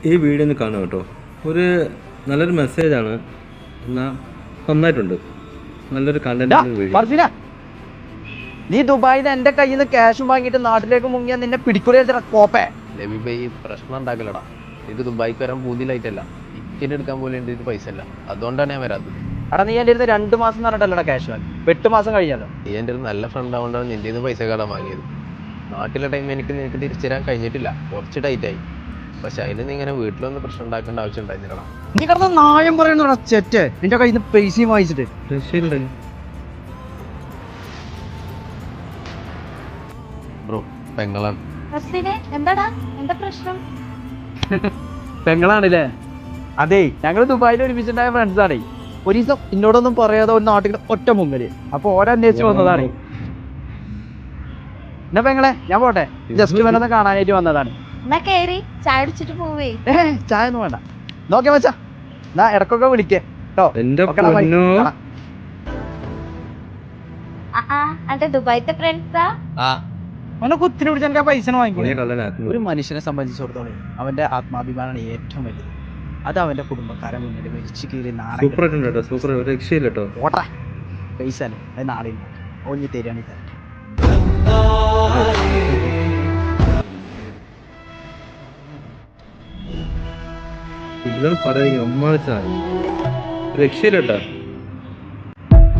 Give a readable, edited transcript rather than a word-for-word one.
ഈ വീഡിയോ ഒന്ന് കാണുക കേട്ടോ. ഒരു നല്ലൊരു മെസ്സേജാണ്, എന്നാൽ നന്നായിട്ടുണ്ട്. നല്ലൊരു കണ്ടന്റ് വീഡിയോ. നീ ദുബായിന്ന് എന്റെ കയ്യിൽ നിന്ന് ക്യാഷും വാങ്ങിയിട്ട് നാട്ടിലേക്ക് മുങ്ങിയാൽ നിന്നെ പിടിക്കൂല കോപ്പേ. പ്രശ്നം ഉണ്ടാക്കില്ലടാ. എനിക്ക് ദുബായിക്ക് വരാൻ പൂതിയിലായിട്ടല്ല, ടിക്കറ്റ് എടുക്കാൻ പോലും എൻ്റെ ഇത് പൈസ ഇല്ല. അതുകൊണ്ടാണ് ഞാൻ വരാത്തത്. എടാ നീ എൻ്റെ അടുത്ത് 2 മാസം പറഞ്ഞിട്ടല്ലടാ ക്യാഷ് വാങ്ങി, 8 മാസം കഴിഞ്ഞല്ലോ. നീ എൻ്റെ ഒരു നല്ല ഫ്രണ്ട് ആവുകൊണ്ടാണ് നിൻ്റെ നിന്ന് പൈസ കടം വാങ്ങിയത്. നാട്ടിലെ ടൈം നിനക്ക് തിരിച്ചു തരാൻ കഴിഞ്ഞിട്ടില്ല, കുറച്ച് ടൈറ്റായി. പക്ഷെ അതിന് നീ ഇങ്ങനെ വീട്ടിലൊന്നും പ്രശ്നം ഉണ്ടാക്കേണ്ട ആവശ്യം ഉണ്ടായിരുന്നില്ലടാ. നീ കിടന്ന നായം പറയുന്നടാ ചെറ്റ്. നിന്റെ കയ്യിൽ നിന്ന് പൈസയും വാങ്ങിച്ചിട്ട് ബ്രോ പെങ്ങളാണ്. എന്താടാ, എന്താ പ്രശ്നം? പെങ്ങളാണല്ലേ? അതെ, ഞങ്ങൾ ദുബായിൽ ഒരുമിച്ചുണ്ടായ ഫ്രണ്ട്സ് ആണേ. ഒരു ദിവസം എന്നോടൊന്നും പറയാതെ ഒരു നാട്ടിൽ ഒറ്റ മുങ്ങല്. അപ്പൊ ഓരന്വേഷിച്ച് വന്നതാണ്. എന്നാ പെങ്ങളെ ഞാൻ പോട്ടെ, ജസ്റ്റ് വന്നൊന്ന് കാണാനായിട്ട് വന്നതാണ്. എന്നാ കേറി ചായ കുടിച്ചിട്ട് പോവേ. ചായ ഒന്നും വേണ്ട, നോക്കിയാ മച്ചാ. എന്നാ ഇടക്കൊക്കെ വിളിക്കേ കേട്ടോ. അന്റെ ദുബായിത്തെ ഫ്രണ്ട്സാ? അവനെ കുത്തിരി പിടിച്ച എന്റെ പൈസ വാങ്ങിക്കും. ഒരു മനുഷ്യനെ സംബന്ധിച്ചിടത്തോളം അവന്റെ ആത്മാഭിമാനമാണ് ഏറ്റവും വലുത്. അത് അവന്റെ കുടുംബക്കാരെ മുന്നിൽ മരിച്ചു കീറി ഓട്ടെ. പൈസ അല്ലേ, അത് നാളെ ഒഞ്ഞി തരികയാണെങ്കിൽ തരട്ടെ. രക്ഷയില്ലട്ടാ.